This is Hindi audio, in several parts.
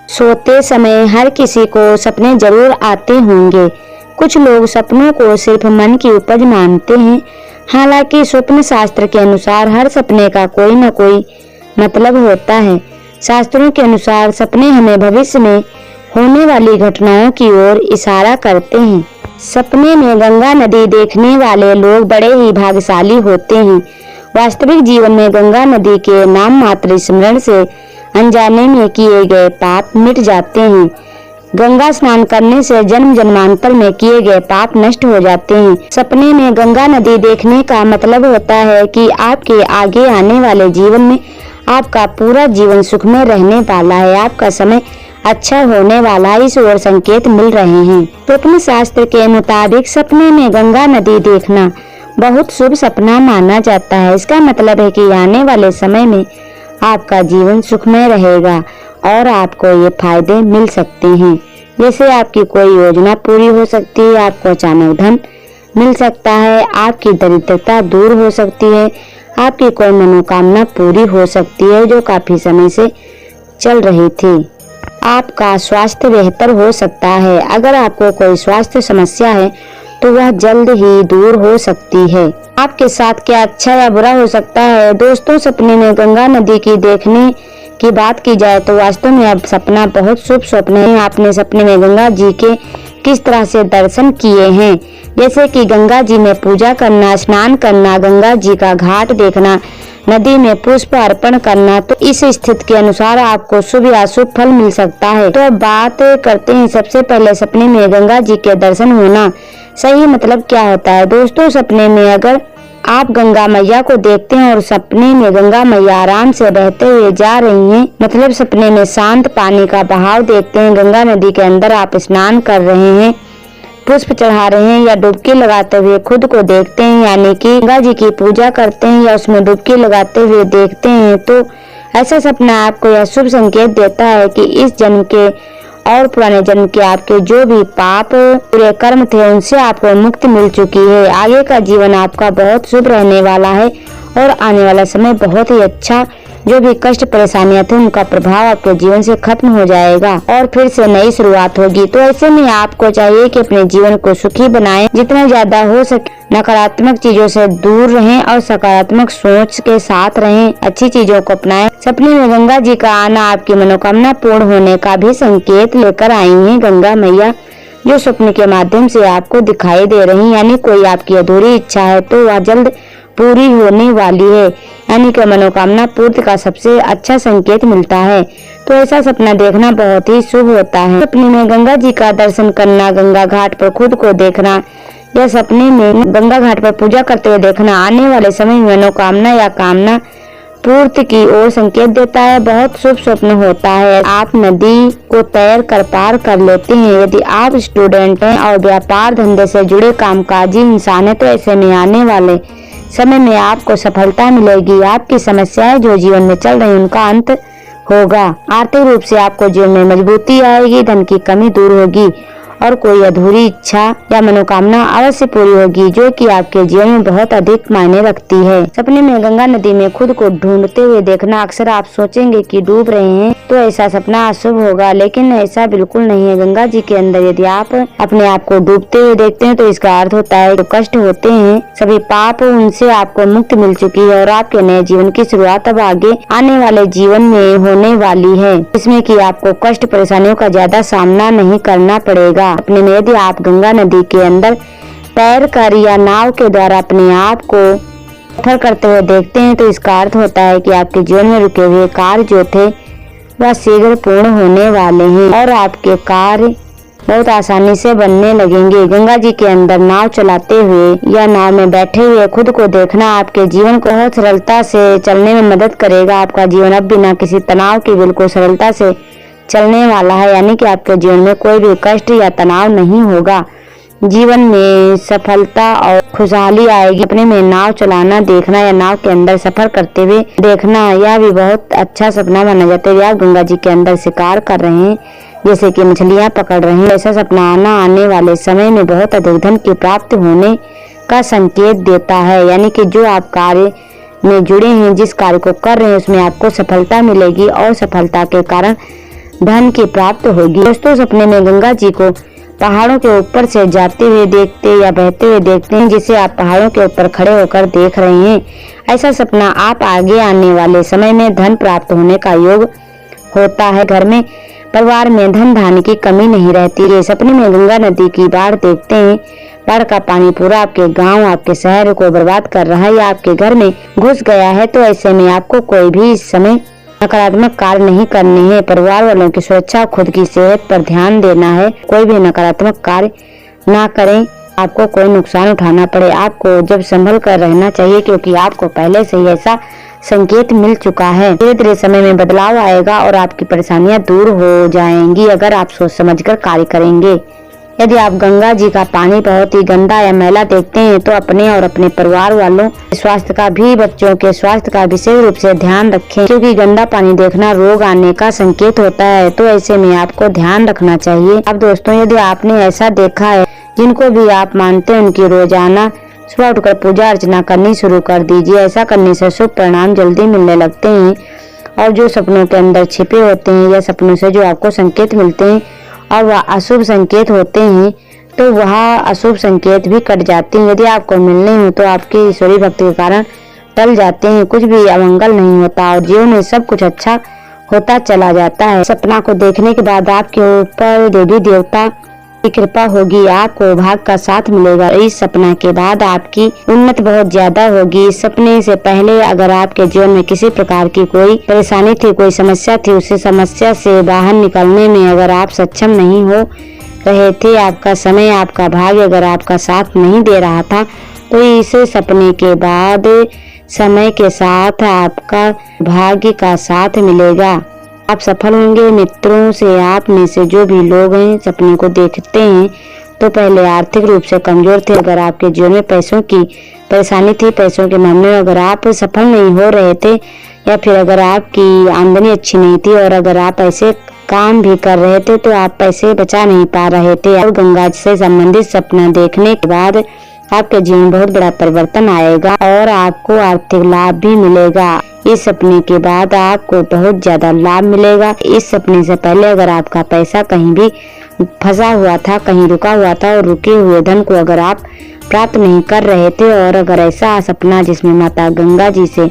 सोते समय हर किसी को सपने जरूर आते होंगे। कुछ लोग सपनों को सिर्फ मन की उपज मानते हैं। हालांकि स्वप्न शास्त्र के अनुसार हर सपने का कोई न कोई मतलब होता है। शास्त्रों के अनुसार सपने हमें भविष्य में होने वाली घटनाओं की ओर इशारा करते हैं। सपने में गंगा नदी देखने वाले लोग बड़े ही भाग्यशाली होते हैं। वास्तविक जीवन में गंगा नदी के नाम मात्र स्मरण से अनजाने में किए गए पाप मिट जाते हैं। गंगा स्नान करने से जन्म जन्मांतर में किए गए पाप नष्ट हो जाते हैं। सपने में गंगा नदी देखने का मतलब होता है कि आपके आगे आने वाले जीवन में आपका पूरा जीवन सुखमय रहने वाला है, आपका समय अच्छा होने वाला है, इस ओर संकेत मिल रहे हैं। स्वप्न शास्त्र के मुताबिक सपने में गंगा नदी देखना बहुत शुभ सपना माना जाता है। इसका मतलब है कि आने वाले समय में आपका जीवन सुखमय रहेगा और आपको ये फायदे मिल सकते हैं, जैसे आपकी कोई योजना पूरी हो सकती है, आपको अचानक धन मिल सकता है, आपकी दरिद्रता दूर हो सकती है, आपकी कोई मनोकामना पूरी हो सकती है जो काफी समय से चल रही थी। आपका स्वास्थ्य बेहतर हो सकता है। अगर आपको कोई स्वास्थ्य समस्या है तो वह जल्द ही दूर हो सकती है। आपके साथ क्या अच्छा या बुरा हो सकता है। दोस्तों, सपने में गंगा नदी की देखने की बात की जाए तो वास्तव में अब सपना बहुत शुभ स्वप्न है। आपने सपने में गंगा जी के किस तरह से दर्शन किए हैं, जैसे कि गंगा जी में पूजा करना, स्नान करना, गंगा जी का घाट देखना, नदी में पुष्प अर्पण करना, तो इस स्थिति के अनुसार आपको शुभ या अशुभ फल मिल सकता है। तो अब बात करते हैं सबसे पहले सपने में गंगा जी के दर्शन होना सही मतलब क्या होता है। दोस्तों, सपने में अगर आप गंगा मैया को देखते हैं और सपने में गंगा मैया आराम से बहते हुए जा रही हैं, मतलब सपने में शांत पानी का बहाव देखते हैं, गंगा नदी के अंदर आप स्नान कर रहे हैं, पुष्प चढ़ा रहे हैं या डुबकी लगाते हुए खुद को देखते हैं, यानी कि गंगा जी की पूजा करते हैं या उसमें डुबकी लगाते हुए देखते हैं, तो ऐसा सपना आपको यह शुभ संकेत देता है कि इस जन्म के और पुराने जन्म के आपके जो भी पाप पूरे कर्म थे उनसे आपको मुक्ति मिल चुकी है। आगे का जीवन आपका बहुत शुभ रहने वाला है और आने वाला समय बहुत ही अच्छा। जो भी कष्ट परेशानियां थी उनका प्रभाव आपके जीवन से खत्म हो जाएगा और फिर से नई शुरुआत होगी। तो ऐसे में आपको चाहिए कि अपने जीवन को सुखी बनाएं, जितना ज्यादा हो सके नकारात्मक चीजों से दूर रहें और सकारात्मक सोच के साथ रहें, अच्छी चीजों को अपनाएं। सपने में गंगा जी का आना आपकी मनोकामना पूर्ण होने का भी संकेत लेकर आई है। गंगा मैया जो स्वप्न के माध्यम से आपको दिखाई दे रही, यानी कोई आपकी अधूरी इच्छा है तो वह जल्द पूरी होने वाली है, यानी कि मनोकामना पूर्ति का सबसे अच्छा संकेत मिलता है। तो ऐसा सपना देखना बहुत ही शुभ होता है। सपने में गंगा जी का दर्शन करना, गंगा घाट पर खुद को देखना या सपने में गंगा घाट पर पूजा करते हुए देखना आने वाले समय में मनोकामना या कामना पूर्ति की ओर संकेत देता है। बहुत शुभ स्वप्न होता है। आप नदी को तैर कर पार कर लेते हैं। यदि आप स्टूडेंट हैं और व्यापार धंधे से जुड़े कामकाजी इंसान है तो ऐसे में आने वाले समय में आपको सफलता मिलेगी। आपकी समस्याएं जो जीवन में चल रही उनका अंत होगा। आर्थिक रूप से आपको जीवन में मजबूती आएगी, धन की कमी दूर होगी और कोई अधूरी इच्छा या मनोकामना अवश्य पूरी होगी जो कि आपके जीवन में बहुत अधिक मायने रखती है। सपने में गंगा नदी में खुद को ढूंढते हुए देखना, अक्सर आप सोचेंगे कि डूब रहे हैं तो ऐसा सपना अशुभ होगा, लेकिन ऐसा बिल्कुल नहीं है। गंगा जी के अंदर यदि आप अपने आप को डूबते हुए देखते हैं तो इसका अर्थ होता है जो कष्ट होते हैं सभी पाप उनसे आपको मुक्ति मिल चुकी है और आपके नए जीवन की शुरुआत अब आगे आने वाले जीवन में होने वाली है, इसमें कि आपको कष्ट परेशानियों का ज्यादा सामना नहीं करना पड़ेगा। अपने में यदि आप गंगा नदी के अंदर तैर कर या नाव के द्वारा अपने आप को सफर करते हुए देखते हैं तो इसका अर्थ होता है कि आपके जीवन में रुके हुए कार्य जो थे वह शीघ्र पूर्ण होने वाले हैं और आपके कार्य बहुत आसानी से बनने लगेंगे। गंगा जी के अंदर नाव चलाते हुए या नाव में बैठे हुए खुद को देखना आपके जीवन को बहुत सरलता से चलने में मदद करेगा। आपका जीवन अब बिना किसी तनाव के बिल्कुल सरलता से चलने वाला है, यानी कि आपके जीवन में कोई भी कष्ट या तनाव नहीं होगा। जीवन में सफलता और खुशहाली आएगी। अपने में नाव चलाना देखना या नाव के अंदर सफर करते हुए देखना यह भी बहुत अच्छा सपना माना जाता है। आप गंगा जी के अंदर शिकार कर रहे हैं, जैसे कि मछलियां पकड़ रहे हैं। ऐसा सपना आने वाले समय में बहुत अधिक धन की प्राप्ति होने का संकेत देता है, यानी कि जो आप कार्य में जुड़े हैं, जिस कार्य को कर रहे हैं उसमें आपको सफलता मिलेगी और सफलता के कारण धन की प्राप्त होगी। दोस्तों, सपने में गंगा जी को पहाड़ों के ऊपर से जाते हुए देखते या बहते हुए देखते हैं, जिसे आप पहाड़ों के ऊपर खड़े होकर देख रहे हैं। ऐसा सपना आप आगे आने वाले समय में धन प्राप्त होने का योग होता है। घर में परिवार में धन धान्य की कमी नहीं रहती है। सपने में गंगा नदी की बाढ़ देखते हैं, बाढ़ का पानी पूरा आपके गांव, आपके शहर को बर्बाद कर रहा है या आपके घर में घुस गया है, तो ऐसे में आपको कोई भी इस समय नकारात्मक कार्य नहीं करने हैं। परिवार वालों की सुरक्षा, खुद की सेहत पर ध्यान देना है। कोई भी नकारात्मक कार्य ना करें, आपको कोई नुकसान उठाना पड़े। आपको जब संभल कर रहना चाहिए, क्योंकि आपको पहले से ही ऐसा संकेत मिल चुका है। धीरे धीरे समय में बदलाव आएगा और आपकी परेशानियां दूर हो जाएंगी अगर आप सोच समझकर कार्य करेंगे। यदि आप गंगा जी का पानी बहुत ही गंदा या मैला देखते हैं, तो अपने और अपने परिवार वालों के स्वास्थ्य का भी, बच्चों के स्वास्थ्य का विशेष रूप से ध्यान रखें, क्योंकि गंदा पानी देखना रोग आने का संकेत होता है। तो ऐसे में आपको ध्यान रखना चाहिए। अब दोस्तों, यदि आपने ऐसा देखा है, जिनको भी आप मानते हैं, उनकी रोजाना सुबह उठकर पूजा अर्चना करनी शुरू कर दीजिए। ऐसा करने से शुभ परिणाम जल्दी मिलने लगते हैं। और जो सपनों के अंदर छिपे होते हैं या सपनों से जो आपको संकेत मिलते हैं और वह अशुभ संकेत होते हैं, तो वह अशुभ संकेत भी कट जाते हैं। यदि आपको मिलने हो तो आपके ईश्वरीय भक्ति के कारण टल जाते हैं, कुछ भी अमंगल नहीं होता और जीवन में सब कुछ अच्छा होता चला जाता है। सपना को देखने के बाद आपके ऊपर देवी देवता की कृपा होगी, आपको भाग का साथ मिलेगा। इस सपना के बाद आपकी उन्नति बहुत ज्यादा होगी। इस सपने से पहले अगर आपके जीवन में किसी प्रकार की कोई परेशानी थी, कोई समस्या थी, उस समस्या से बाहर निकलने में अगर आप सक्षम नहीं हो रहे थे, आपका समय, आपका भाग्य अगर आपका साथ नहीं दे रहा था, तो इस सपने के बाद समय के साथ आपका भाग्य का साथ मिलेगा। आप सफल होंगे। मित्रों से, आप में से जो भी लोग हैं सपने को देखते हैं, तो पहले आर्थिक रूप से कमजोर थे, अगर आपके जीवन में पैसों की परेशानी थी, पैसों के मामले में अगर आप सफल नहीं हो रहे थे, या फिर अगर आपकी आमदनी अच्छी नहीं थी और अगर आप ऐसे काम भी कर रहे थे तो आप पैसे बचा नहीं पा रहे थे, और गंगा से संबंधित सपना देखने के बाद आपके जीवन में बहुत बड़ा परिवर्तन आएगा और आपको आर्थिक लाभ भी मिलेगा। इस सपने के बाद आपको बहुत ज्यादा लाभ मिलेगा। इस सपने से पहले अगर आपका पैसा कहीं भी फंसा हुआ था, कहीं रुका हुआ था, और रुके हुए धन को अगर आप प्राप्त नहीं कर रहे थे, और अगर ऐसा सपना जिसमें माता गंगा जी से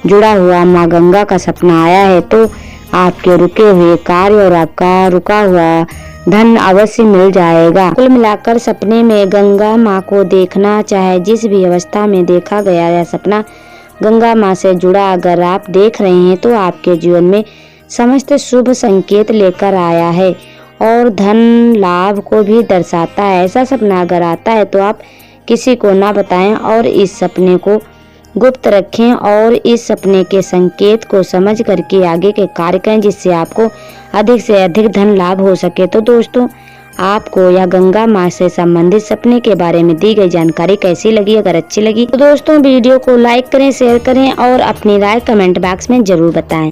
जुड़ा हुआ माँ गंगा का सपना आया है, तो आपके रुके हुए कार्य और आपका रुका हुआ धन अवश्य मिल जाएगा। कुल मिलाकर सपने में गंगा माँ को देखना, चाहे जिस भी अवस्था में देखा गया या सपना गंगा माँ से जुड़ा अगर आप देख रहे हैं, तो आपके जीवन में समस्त शुभ संकेत लेकर आया है और धन लाभ को भी दर्शाता है। ऐसा सपना अगर आता है तो आप किसी को ना बताएं और इस सपने को गुप्त रखें और इस सपने के संकेत को समझ करके आगे के कार्य करें, जिससे आपको अधिक से अधिक धन लाभ हो सके। तो दोस्तों, आपको यह गंगा माँ से संबंधित सपने के बारे में दी गई जानकारी कैसी लगी? अगर अच्छी लगी तो दोस्तों वीडियो को लाइक करें, शेयर करें और अपनी राय कमेंट बॉक्स में जरूर बताएं।